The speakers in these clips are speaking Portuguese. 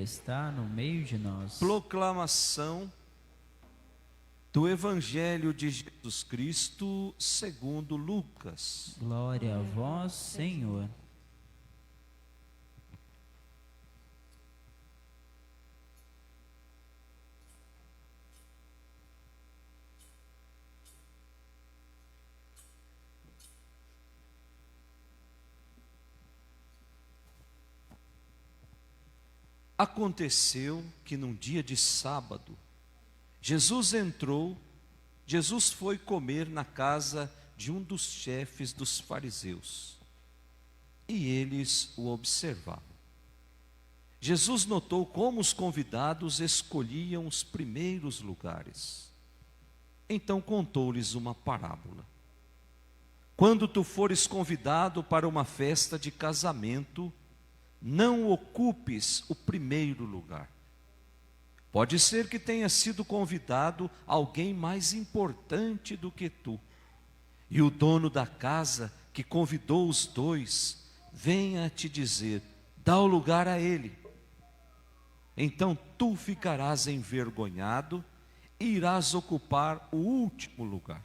Ele está no meio de nós. Proclamação do Evangelho de Jesus Cristo segundo Lucas. Glória a vós, Senhor. Aconteceu que num dia de sábado, Jesus foi comer na casa de um dos chefes dos fariseus, e eles o observavam. Jesus notou como os convidados escolhiam os primeiros lugares. Então contou-lhes uma parábola. Quando tu fores convidado para uma festa de casamento, não ocupes o primeiro lugar. Pode ser que tenha sido convidado alguém mais importante do que tu, e o dono da casa que convidou os dois venha te dizer: dá o lugar a ele. Então tu ficarás envergonhado e irás ocupar o último lugar.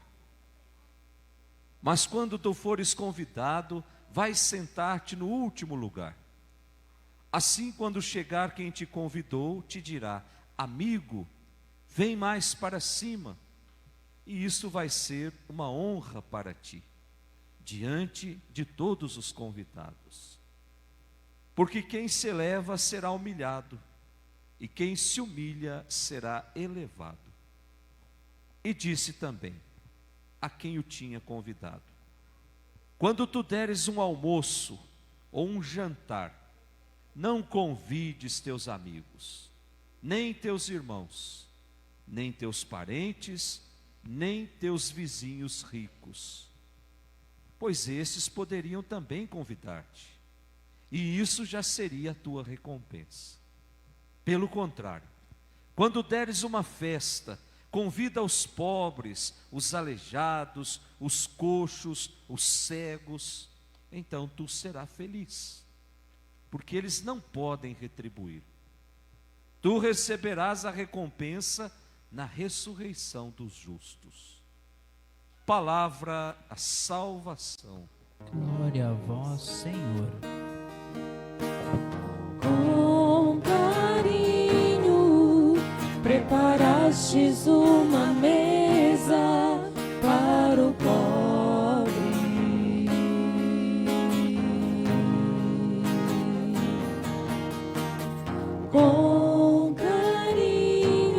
Mas quando tu fores convidado, vai sentar-te no último lugar. Assim, quando chegar quem te convidou, te dirá: amigo, vem mais para cima. E isso vai ser uma honra para ti, diante de todos os convidados. Porque quem se eleva será humilhado, e quem se humilha será elevado. E disse também a quem o tinha convidado: quando tu deres um almoço ou um jantar, não convides teus amigos, nem teus irmãos, nem teus parentes, nem teus vizinhos ricos, pois esses poderiam também convidar-te, e isso já seria a tua recompensa. Pelo contrário, quando deres uma festa, convida os pobres, os aleijados, os coxos, os cegos, então tu serás feliz, porque eles não podem retribuir. Tu receberás a recompensa na ressurreição dos justos. Palavra da salvação. Glória a vós, Senhor. Com carinho preparastes uma mesa para o pobre. Com carinho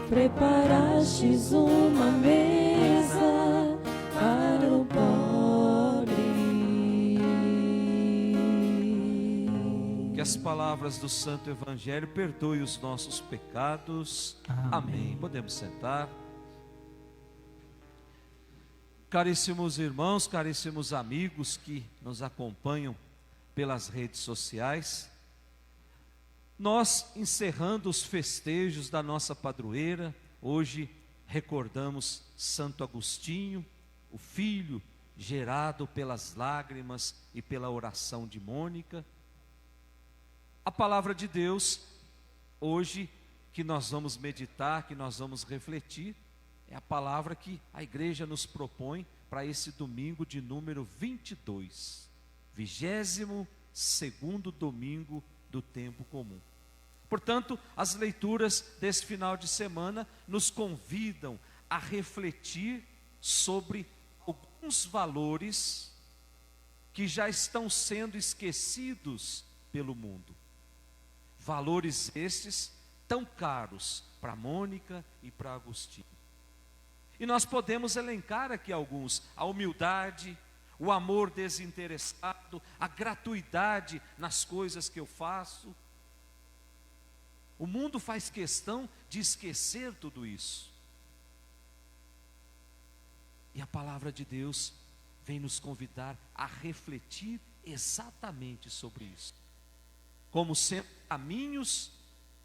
preparastes uma mesa para o pobre. Que as palavras do Santo Evangelho perdoem os nossos pecados. Amém. Podemos sentar. Caríssimos irmãos, caríssimos amigos que nos acompanham pelas redes sociais, nós, encerrando os festejos da nossa padroeira, hoje recordamos Santo Agostinho, o filho gerado pelas lágrimas e pela oração de Mônica. A palavra de Deus, hoje, que nós vamos meditar, que nós vamos refletir, é a palavra que a igreja nos propõe para esse domingo de número 22, 22º domingo do tempo comum. Portanto, as leituras desse final de semana nos convidam a refletir sobre alguns valores que já estão sendo esquecidos pelo mundo. Valores estes tão caros para Mônica e para Agostinho. E nós podemos elencar aqui alguns: a humildade, o amor desinteressado, a gratuidade nas coisas que eu faço. O mundo faz questão de esquecer tudo isso. E a palavra de Deus vem nos convidar a refletir exatamente sobre isso, como sendo caminhos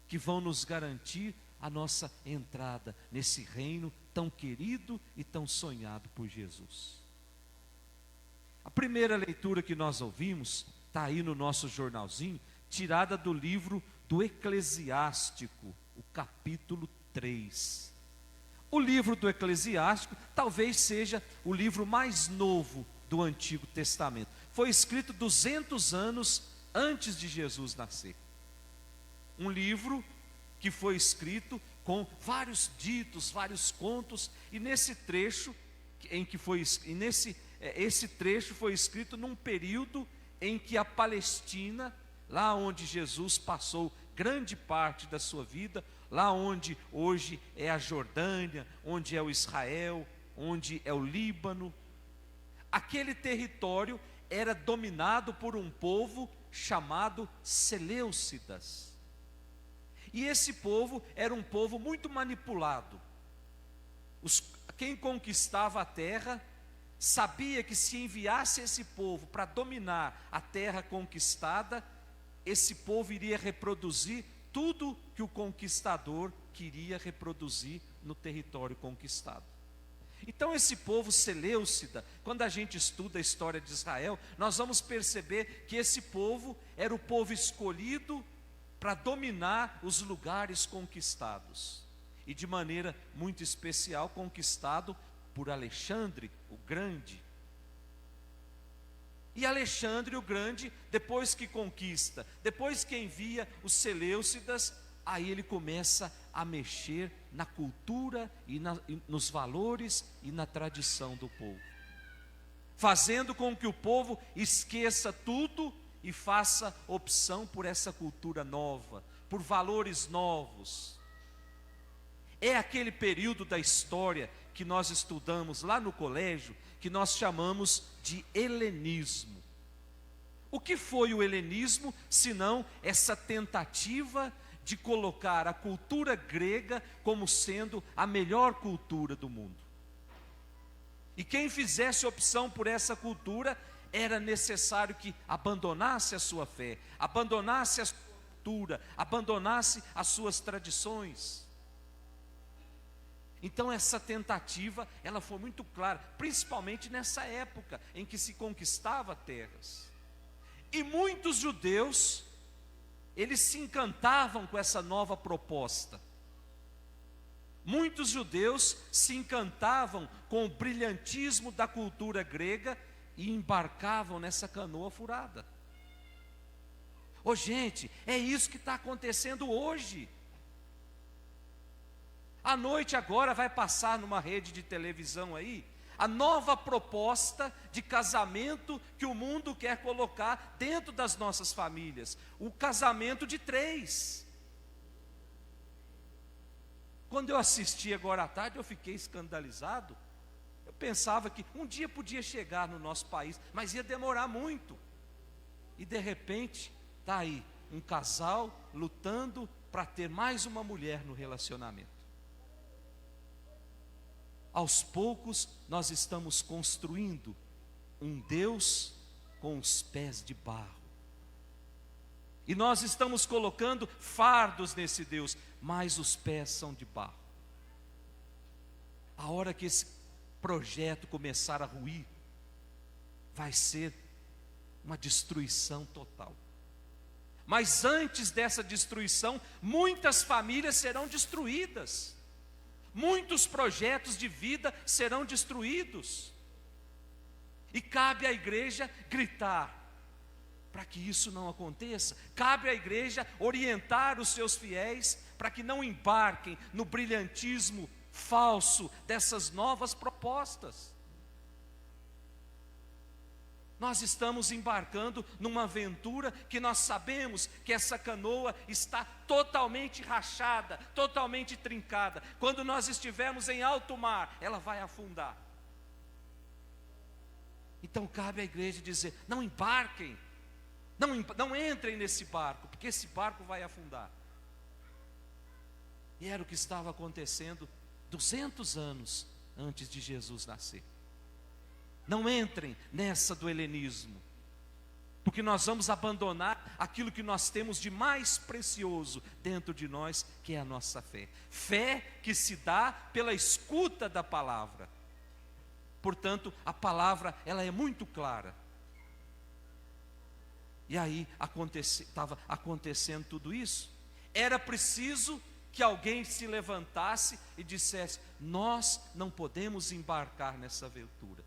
que vão nos garantir a nossa entrada nesse reino tão querido e tão sonhado por Jesus. A primeira leitura que nós ouvimos está aí no nosso jornalzinho, tirada do livro do Eclesiástico, o capítulo 3. O livro do Eclesiástico talvez seja o livro mais novo do Antigo Testamento. Foi escrito 200 anos antes de Jesus nascer. Um livro que foi escrito com vários ditos, vários contos, e nesse trecho esse trecho foi escrito num período em que a Palestina, lá onde Jesus passou grande parte da sua vida, lá onde hoje é a Jordânia, onde é o Israel, onde é o Líbano, aquele território era dominado por um povo chamado Seleucidas. E esse povo era um povo muito manipulado. Quem conquistava a terra sabia que se enviasse esse povo para dominar a terra conquistada, esse povo iria reproduzir tudo que o conquistador queria reproduzir no território conquistado. Então esse povo Seleucida, quando a gente estuda a história de Israel, nós vamos perceber que esse povo era o povo escolhido para dominar os lugares conquistados, e de maneira muito especial conquistado por Alexandre o Grande. E Alexandre o Grande, depois que conquista, depois que envia os Seleucidas, aí ele começa a mexer na cultura e nos valores e na tradição do povo, fazendo com que o povo esqueça tudo e faça opção por essa cultura nova, por valores novos. É aquele período da história que nós estudamos lá no colégio, que nós chamamos de helenismo. O que foi o helenismo, senão essa tentativa de colocar a cultura grega como sendo a melhor cultura do mundo? E quem fizesse opção por essa cultura, era necessário que abandonasse a sua fé, abandonasse a sua cultura, abandonasse as suas tradições. Então essa tentativa, ela foi muito clara, principalmente nessa época em que se conquistava terras. E muitos judeus, eles se encantavam com essa nova proposta. Muitos judeus se encantavam com o brilhantismo da cultura grega e embarcavam nessa canoa furada. Ô gente, é isso que está acontecendo hoje. À noite agora vai passar numa rede de televisão aí a nova proposta de casamento que o mundo quer colocar dentro das nossas famílias, o casamento de 3. Quando eu assisti agora à tarde, eu fiquei escandalizado. Eu pensava que um dia podia chegar no nosso país, mas ia demorar muito. E de repente, está aí um casal lutando para ter mais uma mulher no relacionamento. Aos poucos, nós estamos construindo um Deus com os pés de barro. E nós estamos colocando fardos nesse Deus, mas os pés são de barro. A hora que esse projeto começar a ruir, vai ser uma destruição total. Mas antes dessa destruição, muitas famílias serão destruídas. Muitos projetos de vida serão destruídos. E cabe à igreja gritar para que isso não aconteça. Cabe à igreja orientar os seus fiéis para que não embarquem no brilhantismo falso dessas novas propostas. Nós estamos embarcando numa aventura que nós sabemos que essa canoa está totalmente rachada, totalmente trincada. Quando nós estivermos em alto mar, ela vai afundar. Então cabe à igreja dizer: não embarquem, não entrem nesse barco, porque esse barco vai afundar. E era o que estava acontecendo 200 anos antes de Jesus nascer. Não entrem nessa do helenismo, porque nós vamos abandonar aquilo que nós temos de mais precioso dentro de nós, que é a nossa fé. Fé que se dá pela escuta da palavra. Portanto, a palavra, ela é muito clara. E aí estava acontecendo tudo isso. Era preciso que alguém se levantasse e dissesse: nós não podemos embarcar nessa aventura.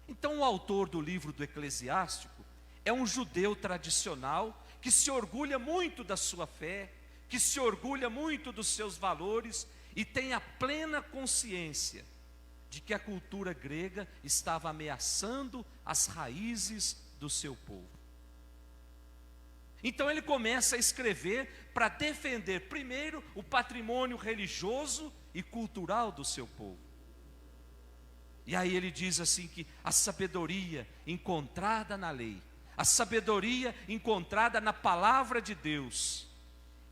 Então o autor do livro do Eclesiástico é um judeu tradicional que se orgulha muito da sua fé, que se orgulha muito dos seus valores e tem a plena consciência de que a cultura grega estava ameaçando as raízes do seu povo. Então ele começa a escrever para defender primeiro o patrimônio religioso e cultural do seu povo. E aí ele diz assim que a sabedoria encontrada na lei, a sabedoria encontrada na palavra de Deus,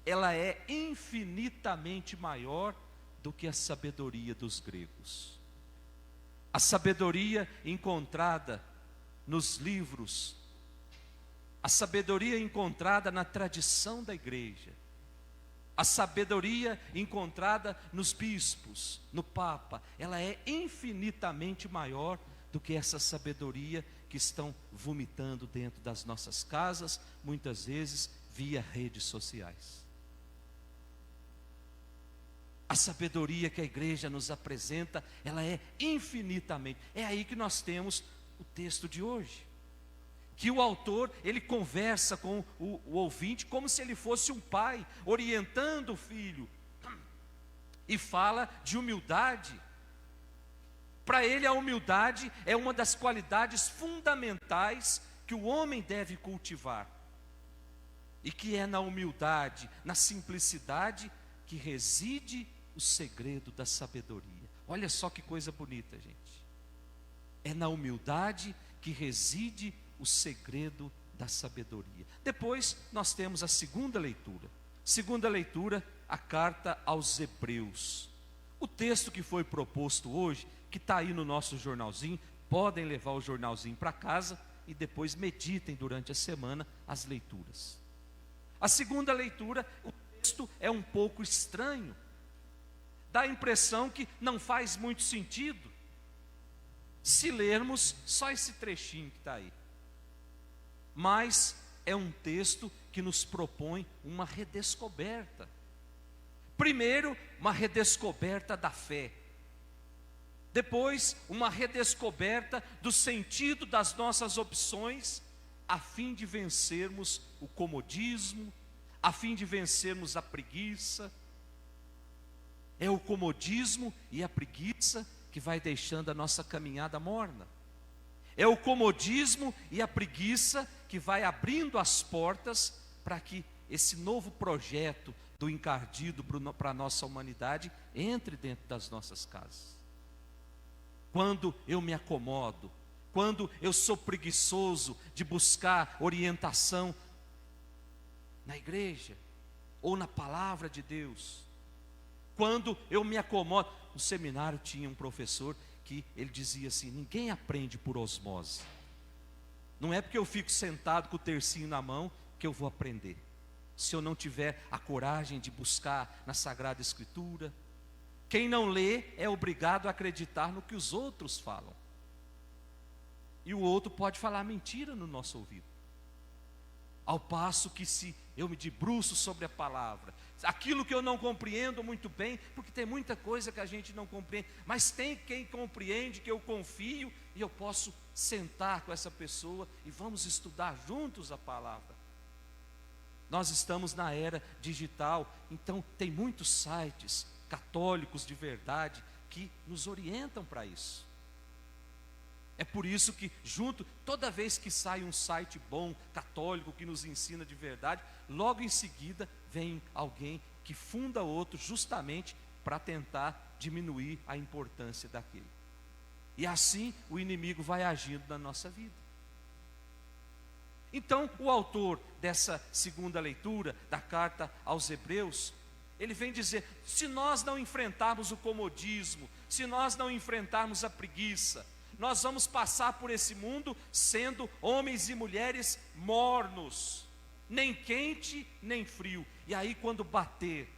ela é infinitamente maior do que a sabedoria dos gregos. A sabedoria encontrada nos livros, a sabedoria encontrada na tradição da igreja, a sabedoria encontrada nos bispos, no Papa, ela é infinitamente maior do que essa sabedoria que estão vomitando dentro das nossas casas, muitas vezes via redes sociais. A sabedoria que a igreja nos apresenta, ela é infinitamente. É aí que nós temos o texto de hoje. Que o autor, ele conversa com o ouvinte como se ele fosse um pai, orientando o filho. E fala de humildade. Para ele a humildade é uma das qualidades fundamentais que o homem deve cultivar. E que é na humildade, na simplicidade, que reside o segredo da sabedoria. Olha só que coisa bonita, gente. É na humildade que reside o segredo da sabedoria. Depois nós temos a segunda leitura. Segunda leitura, a carta aos Hebreus. O texto que foi proposto hoje, que está aí no nosso jornalzinho, podem levar o jornalzinho para casa e depois meditem durante a semana as leituras. A segunda leitura, o texto é um pouco estranho. Dá a impressão que não faz muito sentido se lermos só esse trechinho que está aí. Mas é um texto que nos propõe uma redescoberta. Primeiro, uma redescoberta da fé. Depois, uma redescoberta do sentido das nossas opções, a fim de vencermos o comodismo, a fim de vencermos a preguiça. É o comodismo e a preguiça que vai deixando a nossa caminhada morna. É o comodismo e a preguiça que vai abrindo as portas para que esse novo projeto do encardido para a nossa humanidade entre dentro das nossas casas. Quando eu me acomodo, quando eu sou preguiçoso de buscar orientação na igreja ou na palavra de Deus, quando eu me acomodo. No seminário tinha um professor que ele dizia assim: ninguém aprende por osmose. Não é porque eu fico sentado com o tercinho na mão que eu vou aprender. Se eu não tiver a coragem de buscar na Sagrada Escritura. Quem não lê é obrigado a acreditar no que os outros falam. E o outro pode falar mentira no nosso ouvido. Ao passo que se eu me debruço sobre a palavra, aquilo que eu não compreendo muito bem, porque tem muita coisa que a gente não compreende, mas tem quem compreende, que eu confio, e eu posso sentar com essa pessoa e vamos estudar juntos a palavra. Nós estamos na era digital, então tem muitos sites católicos de verdade que nos orientam para isso. É por isso que toda vez que sai um site bom, católico, que nos ensina de verdade, logo em seguida vem alguém que funda outro justamente para tentar diminuir a importância daquele. E assim o inimigo vai agindo na nossa vida. Então o autor dessa segunda leitura da carta aos Hebreus, ele vem dizer: se nós não enfrentarmos o comodismo, se nós não enfrentarmos a preguiça, nós vamos passar por esse mundo sendo homens e mulheres mornos, nem quente nem frio. E aí quando bater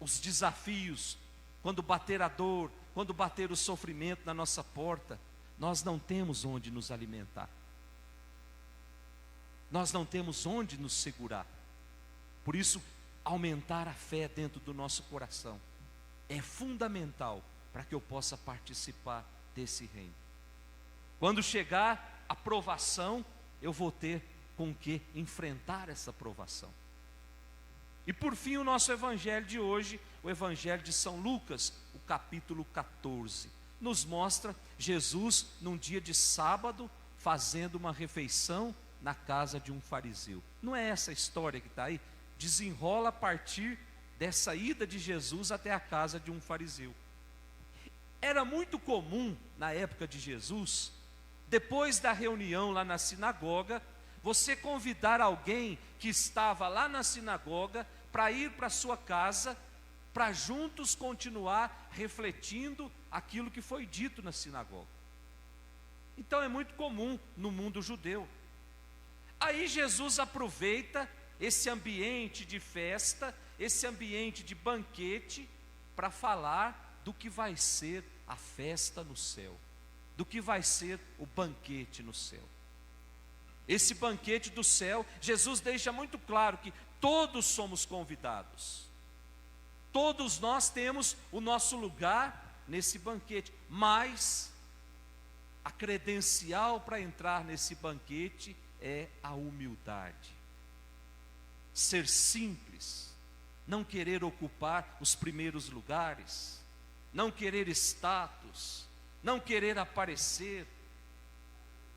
os desafios, quando bater a dor, quando bater o sofrimento na nossa porta, nós não temos onde nos alimentar. Nós não temos onde nos segurar. Por isso, aumentar a fé dentro do nosso coração é fundamental para que eu possa participar desse reino. Quando chegar a provação, eu vou ter com que enfrentar essa provação. E por fim, o nosso evangelho de hoje, o evangelho de São Lucas, o capítulo 14, nos mostra Jesus num dia de sábado fazendo uma refeição na casa de um fariseu. Não é essa a história que está aí? Desenrola a partir dessa ida de Jesus até a casa de um fariseu. Era muito comum na época de Jesus, depois da reunião lá na sinagoga, você convidar alguém que estava lá na sinagoga para ir para sua casa, para juntos continuar refletindo aquilo que foi dito na sinagoga. Então é muito comum no mundo judeu. Aí Jesus aproveita esse ambiente de festa, esse ambiente de banquete, para falar do que vai ser a festa no céu, do que vai ser o banquete no céu. Esse banquete do céu, Jesus deixa muito claro que todos somos convidados. Todos nós temos o nosso lugar nesse banquete, mas a credencial para entrar nesse banquete é a humildade. Ser simples, não querer ocupar os primeiros lugares, não querer status, não querer aparecer.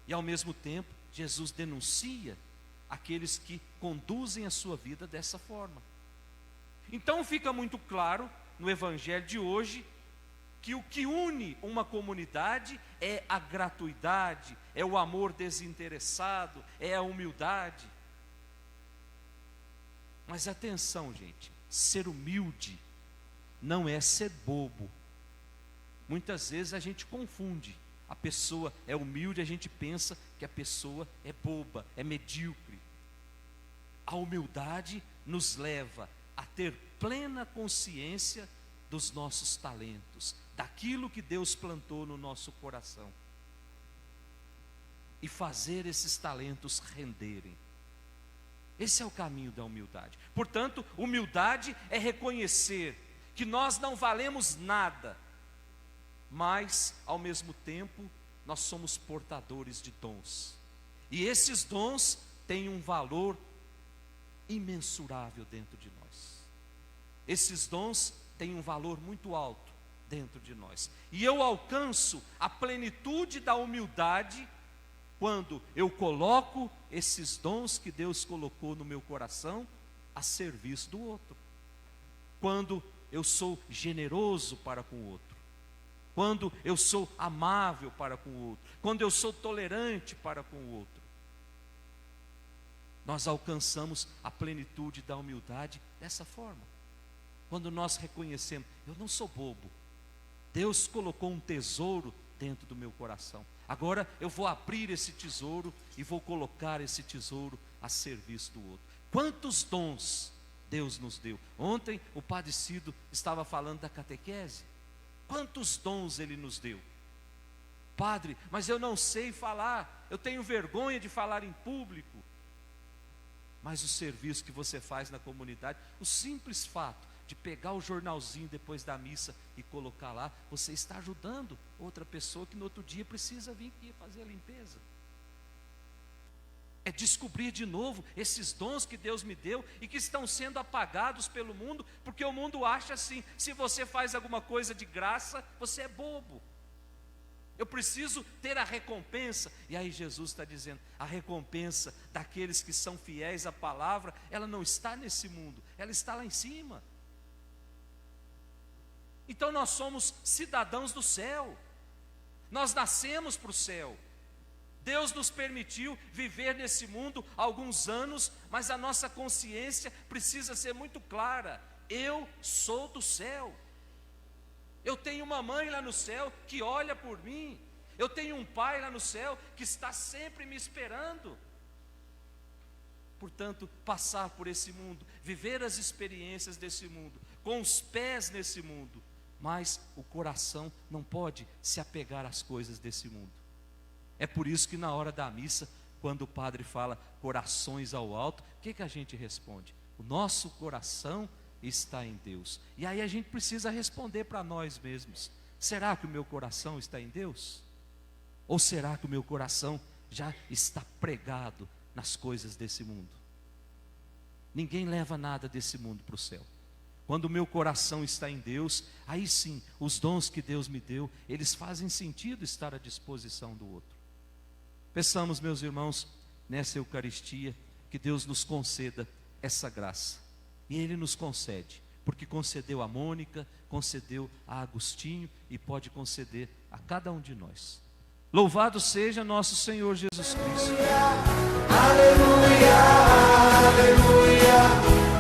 E ao mesmo tempo, Jesus denuncia aqueles que conduzem a sua vida dessa forma. Então fica muito claro no evangelho de hoje que o que une uma comunidade é a gratuidade, é o amor desinteressado, é a humildade. Mas atenção, gente, ser humilde não é ser bobo. Muitas vezes a gente confunde. A pessoa é humilde, a gente pensa que a pessoa é boba, é medíocre. A humildade nos leva a ter plena consciência dos nossos talentos, daquilo que Deus plantou no nosso coração, e fazer esses talentos renderem. Esse é o caminho da humildade. Portanto, humildade é reconhecer que nós não valemos nada, mas, ao mesmo tempo, nós somos portadores de dons. E esses dons têm um valor imensurável dentro de nós. Esses dons têm um valor muito alto dentro de nós. E eu alcanço a plenitude da humildade quando eu coloco esses dons que Deus colocou no meu coração a serviço do outro. Quando eu sou generoso para com o outro. Quando eu sou amável para com o outro, quando eu sou tolerante para com o outro. Nós alcançamos a plenitude da humildade dessa forma. Quando nós reconhecemos, eu não sou bobo, Deus colocou um tesouro dentro do meu coração. Agora eu vou abrir esse tesouro e vou colocar esse tesouro a serviço do outro. Quantos dons Deus nos deu? Ontem o Padre Cido estava falando da catequese. Quantos dons Ele nos deu? Padre, mas eu não sei falar, eu tenho vergonha de falar em público. Mas o serviço que você faz na comunidade, o simples fato de pegar o jornalzinho depois da missa e colocar lá, você está ajudando outra pessoa que no outro dia precisa vir aqui fazer a limpeza. É descobrir de novo esses dons que Deus me deu e que estão sendo apagados pelo mundo, porque o mundo acha assim: se você faz alguma coisa de graça, você é bobo. Eu preciso ter a recompensa. E aí Jesus está dizendo: a recompensa daqueles que são fiéis à palavra, ela não está nesse mundo, ela está lá em cima. Então nós somos cidadãos do céu, nós nascemos para o céu. Deus nos permitiu viver nesse mundo alguns anos, mas a nossa consciência precisa ser muito clara: eu sou do céu. Eu tenho uma mãe lá no céu que olha por mim. Eu tenho um pai lá no céu que está sempre me esperando. Portanto, passar por esse mundo, viver as experiências desse mundo, com os pés nesse mundo, mas o coração não pode se apegar às coisas desse mundo. É por isso que na hora da missa, quando o padre fala corações ao alto, o que a gente responde? O nosso coração está em Deus. E aí a gente precisa responder para nós mesmos: será que o meu coração está em Deus? Ou será que o meu coração já está pregado nas coisas desse mundo? Ninguém leva nada desse mundo para o céu. Quando o meu coração está em Deus, aí sim, os dons que Deus me deu, eles fazem sentido estar à disposição do outro. Peçamos, meus irmãos, nessa Eucaristia, que Deus nos conceda essa graça. E Ele nos concede, porque concedeu a Mônica, concedeu a Agostinho e pode conceder a cada um de nós. Louvado seja nosso Senhor Jesus Cristo. Aleluia, aleluia.